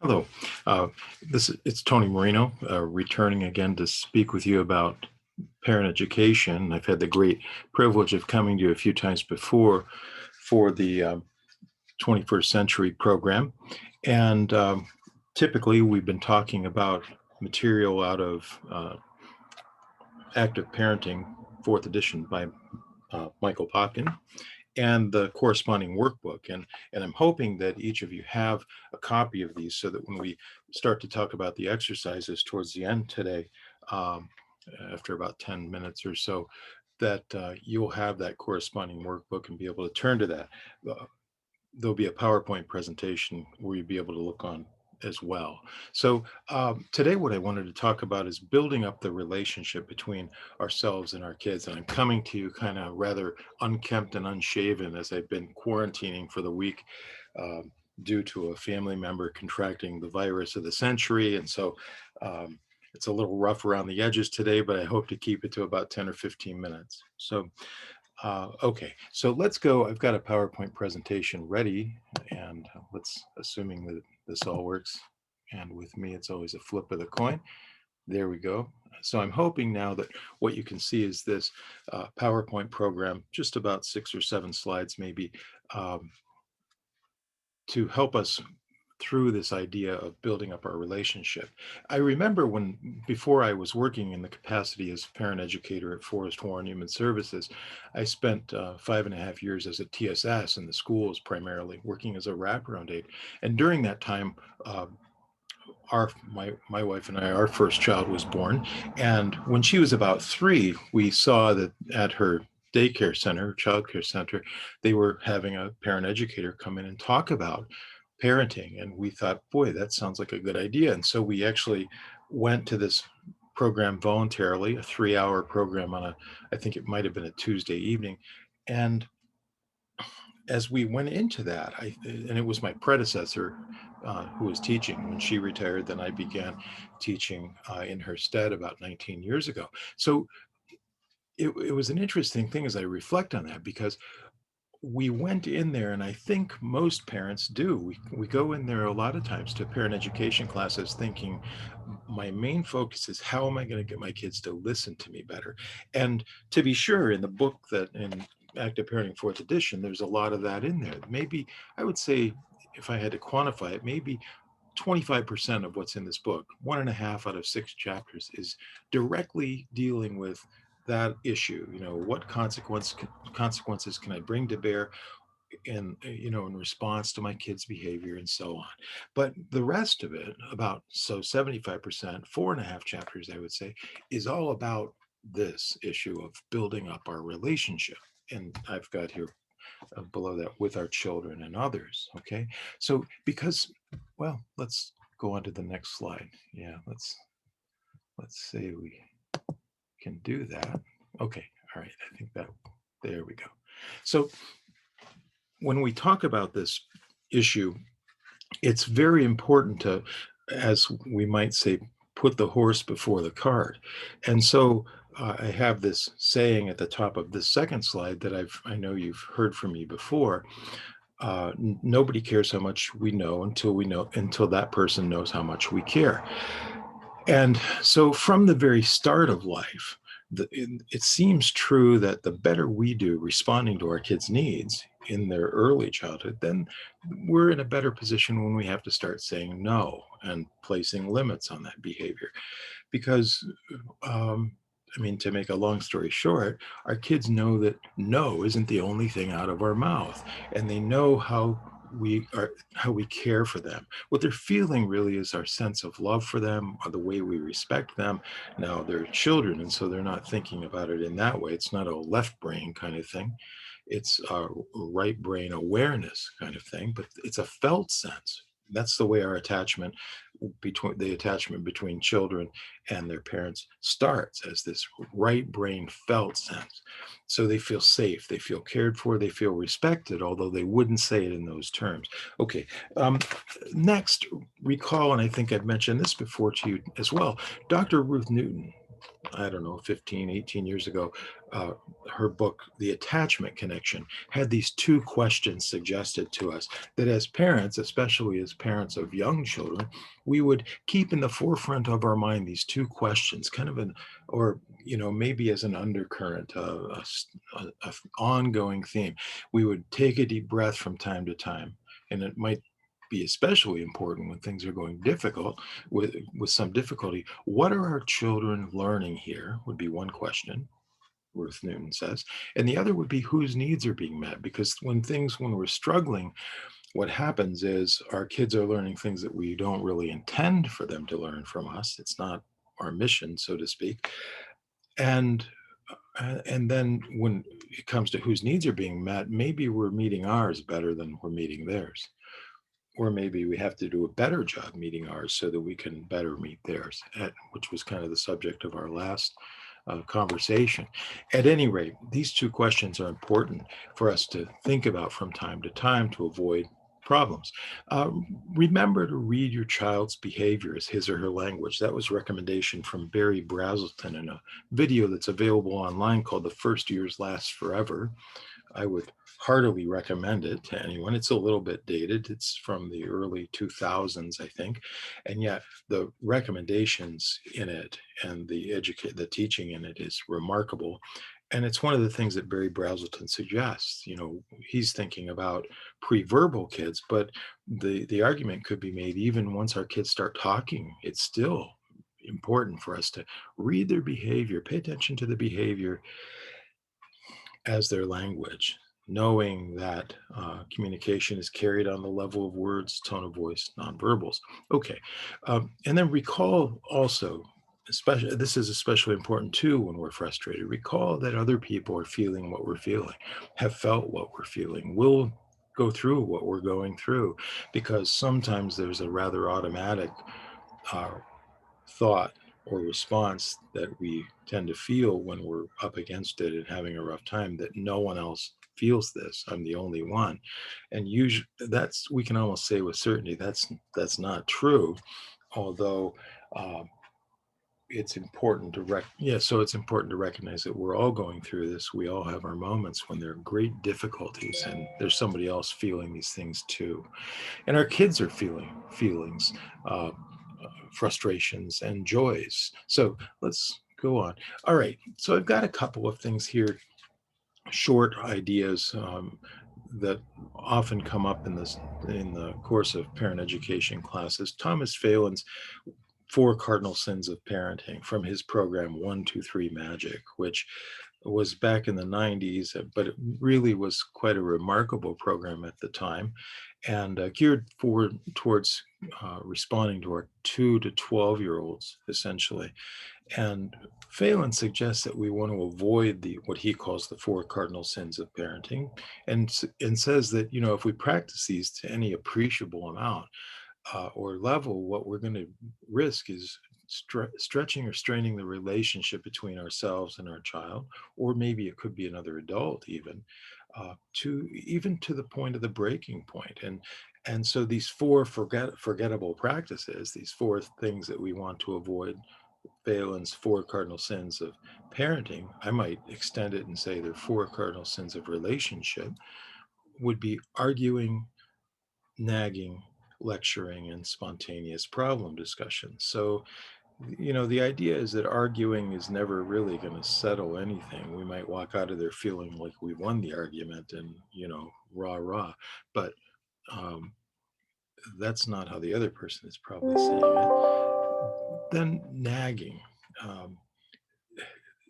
Hello. Uh, it's Tony Marino, returning again to speak with you about parent education. I've had the great privilege of coming to you a few times before for the 21st Century program, and typically we've been talking about material out of Active Parenting, Fourth Edition by Michael Popkin, and the corresponding workbook. And I'm hoping that each of you have a copy of these so that when we start to talk about the exercises towards the end today, um, after about 10 minutes or so, that you'll have that corresponding workbook and be able to turn to that. Uh, There'll be a PowerPoint presentation where you'll be able to look on as well. So today what I wanted to talk about is building up the relationship between ourselves and our kids. And I'm coming to you kind of rather unkempt and unshaven as I've been quarantining for the week um, due to a family member contracting the virus of the century. And so um, it's a little rough around the edges today, but I hope to keep it to about 10 or 15 minutes. So okay, so let's go. I've got a PowerPoint presentation ready, and let's assuming that this all works. And with me, it's always a flip of the coin. There we go. So I'm hoping now that what you can see is this PowerPoint program, just about 6 or 7 slides maybe, um, to help us through this idea of building up our relationship. I remember before I was working in the capacity as parent educator at Forest Warren Human Services, I spent 5.5 years as a TSS in the schools, primarily working as a wraparound aide. And during that time, my wife and I, our first child was born. And when she was about 3, we saw that at her daycare center, childcare center, they were having a parent educator come in and talk about parenting. And we thought, boy, that sounds like a good idea. And so we actually went to this program voluntarily, a 3-hour program I think it might have been a Tuesday evening. And as we went into that, and it was my predecessor who was teaching. When she retired, then I began teaching in her stead about 19 years ago. So it was an interesting thing as I reflect on that, because we went in there, and I think most parents do. We go in there a lot of times to parent education classes thinking, my main focus is how am I going to get my kids to listen to me better? And to be sure, in the book that in Active Parenting Fourth Edition, there's a lot of that in there. Maybe I would say, if I had to quantify it, maybe 25% of what's in this book, 1.5 out of 6 chapters, is directly dealing with that issue. What consequences can I bring to bear in response to my kids' behavior and so on. But the rest of it, about 75%, 4.5 chapters, I would say, is all about this issue of building up our relationship. And I've got here below that, with our children and others. Okay, so well, let's go on to the next slide. Yeah, let's say we can do that. Okay, all right, I think that, there we go. So when we talk about this issue, it's very important to, as we might say, put the horse before the cart. And so I have this saying at the top of this second slide that I know you've heard from me before. Nobody cares how much we know until that person knows how much we care. And so from the very start of life, it seems true that the better we do responding to our kids' needs in their early childhood, then we're in a better position when we have to start saying no and placing limits on that behavior. Because, to make a long story short, our kids know that no isn't the only thing out of our mouth, and they know how we care for them. What they're feeling really is our sense of love for them, or the way we respect them. Now they're children, and so they're not thinking about it in that way. It's not a left brain kind of thing. It's a right brain awareness kind of thing, but it's a felt sense. That's the way the attachment between children and their parents starts, as this right brain felt sense. So they feel safe, they feel cared for, they feel respected, although they wouldn't say it in those terms. Okay, next, recall, and I think I've mentioned this before to you as well, Dr. Ruth Newton, I don't know, 15, 18 years ago, uh, her book, The Attachment Connection, had these two questions suggested to us that as parents, especially as parents of young children, we would keep in the forefront of our mind these two questions, kind of an, or, maybe as an undercurrent, ongoing theme. We would take a deep breath from time to time, and it might be especially important when things are going difficult with some difficulty. What are our children learning here would be one question, Ruth Newton says. And the other would be whose needs are being met. Because when we're struggling, what happens is our kids are learning things that we don't really intend for them to learn from us. It's not our mission, so to speak. And and then when it comes to whose needs are being met, maybe we're meeting ours better than we're meeting theirs. Or maybe we have to do a better job meeting ours so that we can better meet theirs, which was kind of the subject of our last conversation. At any rate, these two questions are important for us to think about from time to time to avoid problems. Uh, Remember to read your child's behavior as his or her language. That was a recommendation from Barry Brazelton in a video that's available online called The First Years Last Forever. I would heartily recommend it to anyone. It's a little bit dated. It's from the early 2000s, I think. And yet the recommendations in it and the teaching in it is remarkable. And it's one of the things that Barry Brazelton suggests. He's thinking about pre-verbal kids, but the argument could be made even once our kids start talking, it's still important for us to read their behavior, pay attention to the behavior as their language, knowing that communication is carried on the level of words, tone of voice, nonverbals. Okay. And then recall also, especially, this is especially important too when we're frustrated, recall that other people are feeling what we're feeling, have felt what we're feeling, will go through what we're going through, because sometimes there's a rather automatic uh, thought or response that we tend to feel when we're up against it and having a rough time, that no one else feels this. I'm the only one. And usually that's, we can almost say with certainty that's not true. Although it's important to so it's important to recognize that we're all going through this. We all have our moments when there are great difficulties and there's somebody else feeling these things too. And our kids are feeling feelings, frustrations and joys. So let's go on. All right. So I've got a couple of things here, short ideas that often come up in the course of parent education classes. Thomas Phelan's Four Cardinal Sins of Parenting from his program 1-2-3 Magic, which was back in the 90s, but it really was quite a remarkable program at the time, and geared towards responding to our 2 to 12-year-olds, essentially. And Phelan suggests that we want to avoid what he calls the four cardinal sins of parenting, and says that, if we practice these to any appreciable amount, or level, what we're going to risk is stretching or straining the relationship between ourselves and our child, or maybe it could be another adult even, to the point of the breaking point. And so these four forgettable practices, these four things that we want to avoid, Phelan's four cardinal sins of parenting, I might extend it and say they're four cardinal sins of relationship, would be arguing, nagging, lecturing, and spontaneous problem discussion. So, the idea is that arguing is never really going to settle anything. We might walk out of there feeling like we won the argument and, rah, rah. But um, that's not how the other person is probably seeing it. Then nagging. Um,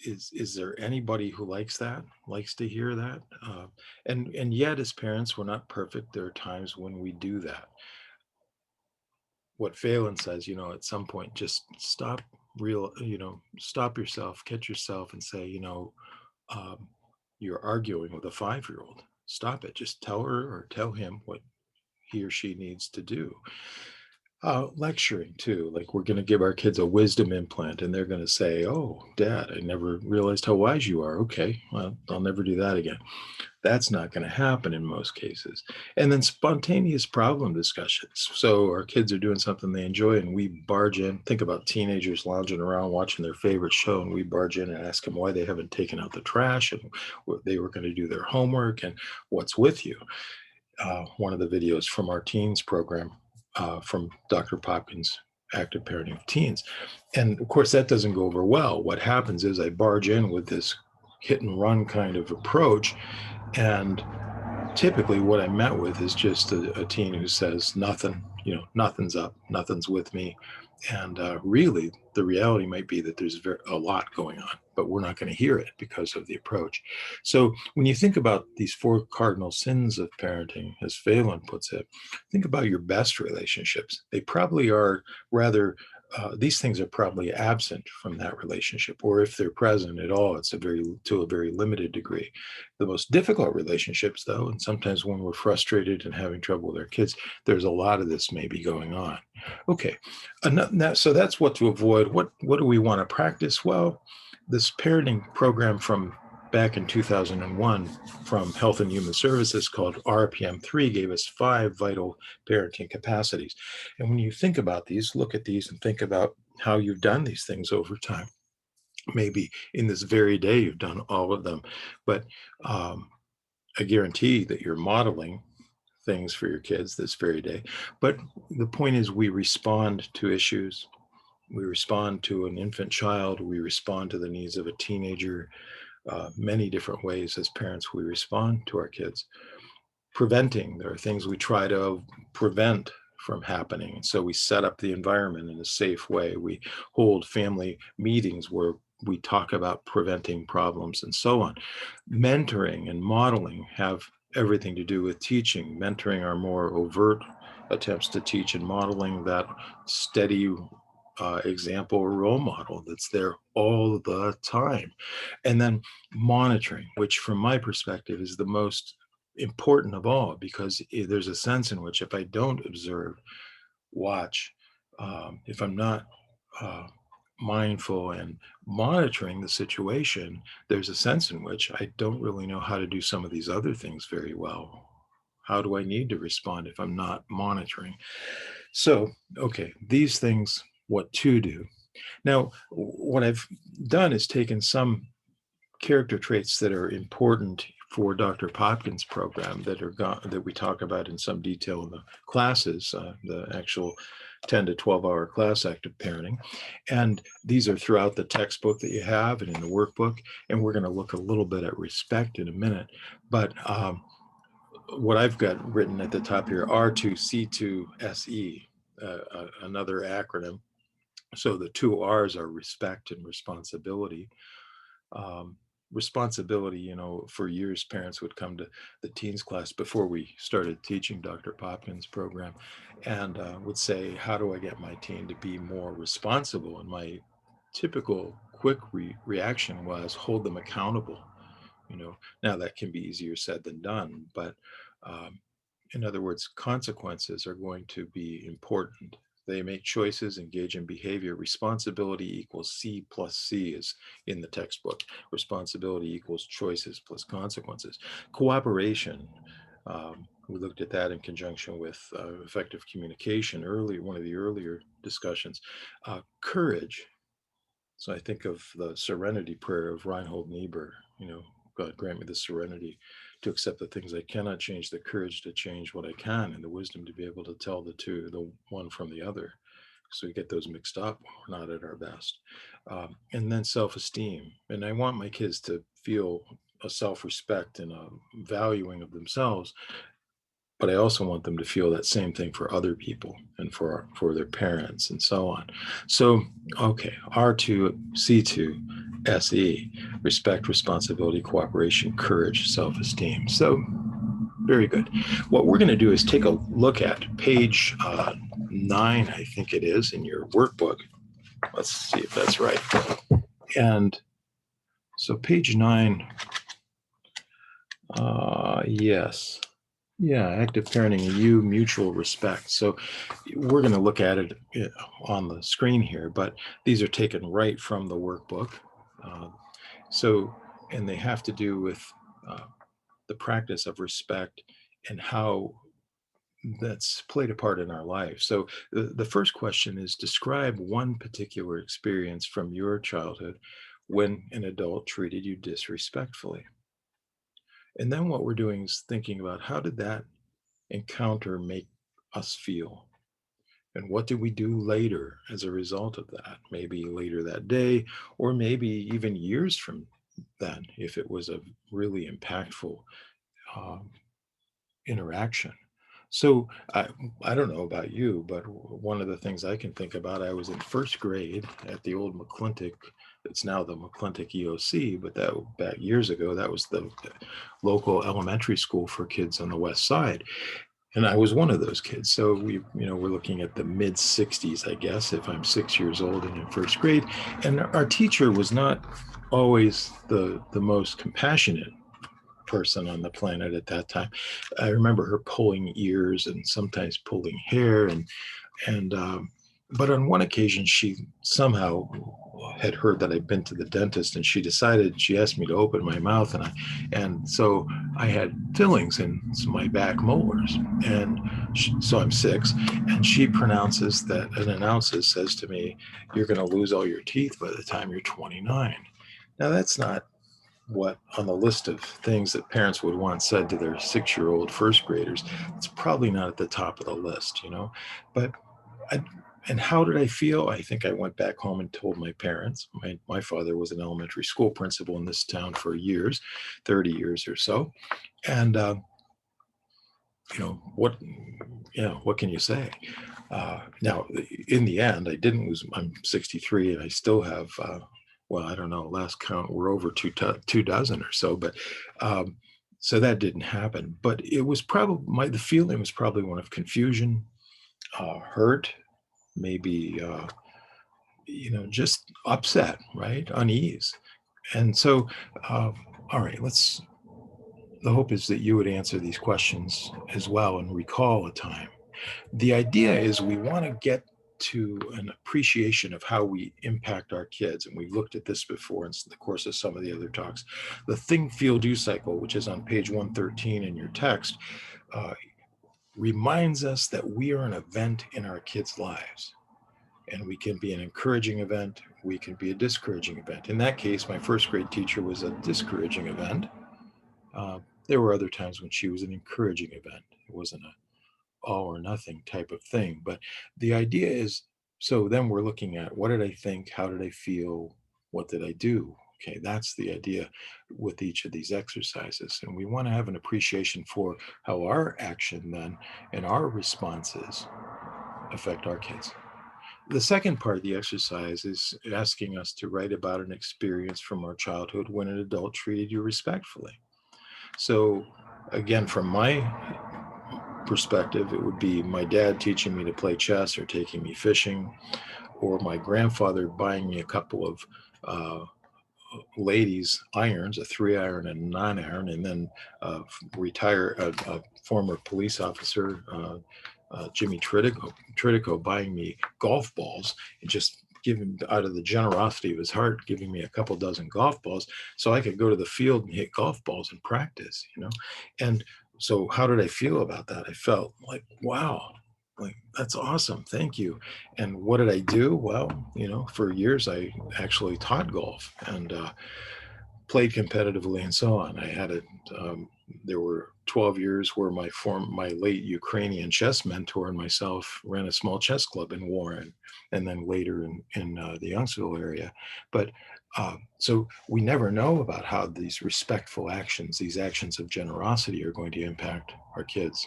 is there anybody who likes to hear that? And yet, as parents, we're not perfect. There are times when we do that. What Phelan says, at some point, just stop yourself, catch yourself and say, um, you're arguing with a 5-year-old. Stop it. Just tell her or tell him what he or she needs to do. Lecturing too, like we're going to give our kids a wisdom implant and they're going to say, oh, Dad, I never realized how wise you are. Okay, well, I'll never do that again. That's not going to happen in most cases. And then spontaneous problem discussions. So our kids are doing something they enjoy and we barge in. Think about teenagers lounging around watching their favorite show, and we barge in and ask them why they haven't taken out the trash and they were going to do their homework and what's with you. One of the videos from our teens program from Dr. Popkins' Active Parenting of Teens. And of course, that doesn't go over well. What happens is I barge in with this hit and run kind of approach. And typically what I met with is just a teen who says nothing, nothing's up, nothing's with me. And really, the reality might be that there's a lot going on, but we're not going to hear it because of the approach. So when you think about these 4 cardinal sins of parenting, as Phelan puts it, think about your best relationships. They probably are rather, these things are probably absent from that relationship, or if they're present at all, it's to a very limited degree. The most difficult relationships, though, and sometimes when we're frustrated and having trouble with our kids, there's a lot of this maybe going on. Okay, so that's what to avoid. What do we want to practice? Well, this parenting program from back in 2001 from Health and Human Services called RPM3 gave us 5 vital parenting capacities. And when you think about these, look at these and think about how you've done these things over time. Maybe in this very day, you've done all of them, but I guarantee that you're modeling things for your kids this very day. But the point is, we respond to issues. We respond to an infant child. We respond to the needs of a teenager. Many different ways as parents we respond to our kids. Preventing, there are things we try to prevent from happening. And so we set up the environment in a safe way. We hold family meetings where we talk about preventing problems and so on. Mentoring and modeling have everything to do with teaching. Mentoring are more overt attempts to teach, and modeling that steady example or role model that's there all the time. And then monitoring, which from my perspective is the most important of all, because there's a sense in which if I don't observe, watch, if I'm not mindful and monitoring the situation, there's a sense in which I don't really know how to do some of these other things very well. How do I need to respond if I'm not monitoring? So, okay, these things, what to do. Now, what I've done is taken some character traits that are important for Dr. Popkins' program that we talk about in some detail in the classes, the actual 10 to 12 hour class, Active Parenting. And these are throughout the textbook that you have and in the workbook. And we're going to look a little bit at respect in a minute. But what I've got written at the top here, R2C2SE, another acronym. So the 2 R's are respect and responsibility. Responsibility, for years, parents would come to the teens class before we started teaching Dr. Popkins' program and would say, how do I get my teen to be more responsible? And my typical quick reaction was hold them accountable. Now that can be easier said than done, but in other words, consequences are going to be important. They make choices, engage in behavior. Responsibility equals C plus C is in the textbook. Responsibility equals choices plus consequences. Cooperation, we looked at that in conjunction with effective communication earlier, one of the earlier discussions. Courage. So I think of the serenity prayer of Reinhold Niebuhr, God grant me the serenity to accept the things I cannot change, the courage to change what I can, and the wisdom to be able to tell the one from the other. So we get those mixed up when we're not at our best. And then self-esteem. And I want my kids to feel a self-respect and a valuing of themselves, but I also want them to feel that same thing for other people and for their parents and so on. So, okay, R2, C2, SE, respect, responsibility, cooperation, courage, self-esteem. So, very good. What we're going to do is take a look at page 9, I think it is, in your workbook. Let's see if that's right. And so page 9, yes. Yeah, active parenting and you, mutual respect. So we're going to look at it on the screen here, but these are taken right from the workbook. And they have to do with the practice of respect and how that's played a part in our life. So the first question is, describe one particular experience from your childhood when an adult treated you disrespectfully. And then what we're doing is thinking about, how did that encounter make us feel? And what did we do later as a result of that? Maybe later that day, or maybe even years from then, if it was a really impactful um, interaction. So I don't know about you, but one of the things I can think about, I was in first grade at the old McClintock. It's now the McClintock EOC, but that back years ago, that was the local elementary school for kids on the west side. And I was one of those kids. So we're looking at the mid 60s, I guess, if I'm 6 years old and in first grade. And our teacher was not always the most compassionate person on the planet at that time. I remember her pulling ears and sometimes pulling hair, and but on one occasion she somehow had heard that I'd been to the dentist, and she asked me to open my mouth, and so I had fillings in my back molars, and so I'm 6, and she pronounces that and announces says to me, "You're going to lose all your teeth by the time you're 29." Now that's not what on the list of things that parents would want said to their 6-year-old first graders. It's probably not at the top of the list. But I, and how did I feel? I think I went back home and told my parents. My father was an elementary school principal in this town for years, 30 years or so. And, what can you say? Now, in the end, I didn't lose. I'm 63, and I still have. Well, I don't know. Last count, we're over two dozen or so. But so that didn't happen. But it was probably the feeling was probably one of confusion, hurt, maybe just upset, right, unease. And so, all right, let's. The hope is that you would answer these questions as well and recall a time. The idea is we want to get to an appreciation of how we impact our kids. And we looked at this before in the course of some of the other talks. The think, feel, do cycle, which is on page 113 in your text, uh, reminds us that we are an event in our kids' lives. And we can be an encouraging event, we can be a discouraging event. In that case, my first grade teacher was a discouraging event. Uh, there were other times when she was an encouraging event. It wasn't a all or nothing type of thing. But the idea is, so then we're looking at, what did I think? How did I feel? What did I do? Okay, that's the idea with each of these exercises. And we want to have an appreciation for how our action then and our responses affect our kids. The second part of the exercise is asking us to write about an experience from our childhood when an adult treated you respectfully. So, again, from my perspective, it would be my dad teaching me to play chess or taking me fishing, or my grandfather buying me a couple of ladies' irons, a 3 iron and a 9 iron, and then a former police officer, Jimmy Tridico, buying me golf balls and just giving out of the generosity of his heart, giving me a couple dozen golf balls so I could go to the field and hit golf balls and practice. And so how did I feel about that? I felt like, wow, like that's awesome. Thank you. And what did I do? Well, for years I actually taught golf and played competitively and so on. I had it. There were 12 years where my late Ukrainian chess mentor and myself ran a small chess club in Warren, and then later in the Youngsville area. But so we never know about how these respectful actions, these actions of generosity, are going to impact our kids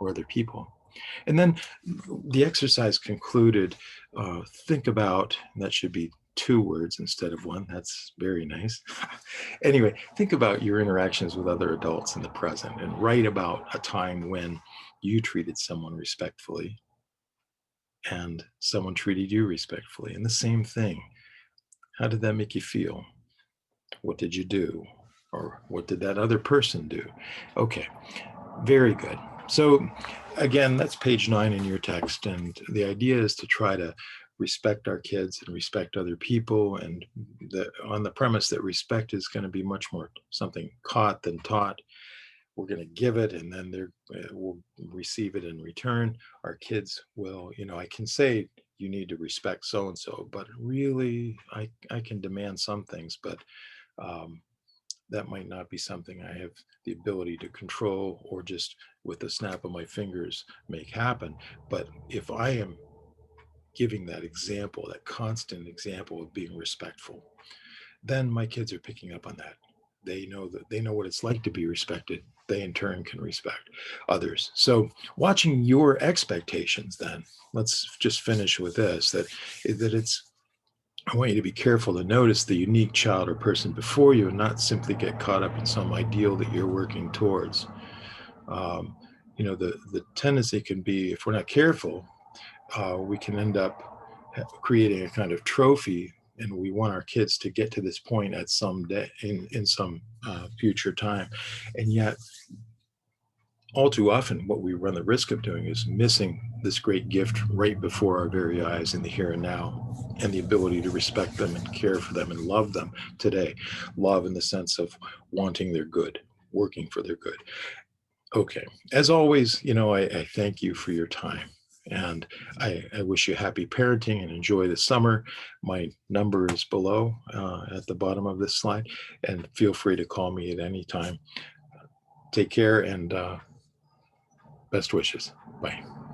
or other people. And then the exercise concluded, think about, and that should be 2 words instead of one. That's very nice. Anyway, think about your interactions with other adults in the present and write about a time when you treated someone respectfully and someone treated you respectfully. And the same thing. How did that make you feel? What did you do? Or what did that other person do? Okay, very good. So again, that's page 9 in your text. And the idea is to try to respect our kids and respect other people, and on the premise that respect is going to be much more something caught than taught. we're going to give it and then they're will receive it in return. Our kids will, I can say you need to respect so and so, but really I can demand some things, but um, that might not be something I have the ability to control or just with the snap of my fingers make happen. But if I am giving that example, that constant example of being respectful, then my kids are picking up on that. They know what it's like to be respected. They in turn can respect others. So watching your expectations, then let's just finish with this, that it's I want you to be careful to notice the unique child or person before you and not simply get caught up in some ideal that you're working towards. Um, the tendency can be, if we're not careful, we can end up creating a kind of trophy, and we want our kids to get to this point at some day in some future time, and yet all too often what we run the risk of doing is missing this great gift right before our very eyes in the here and now, and the ability to respect them and care for them and love them today. Love in the sense of wanting their good, working for their good. Okay. As always, I thank you for your time. And I wish you happy parenting and enjoy the summer. My number is below at the bottom of this slide, and feel free to call me at any time. Take care and best wishes. Bye.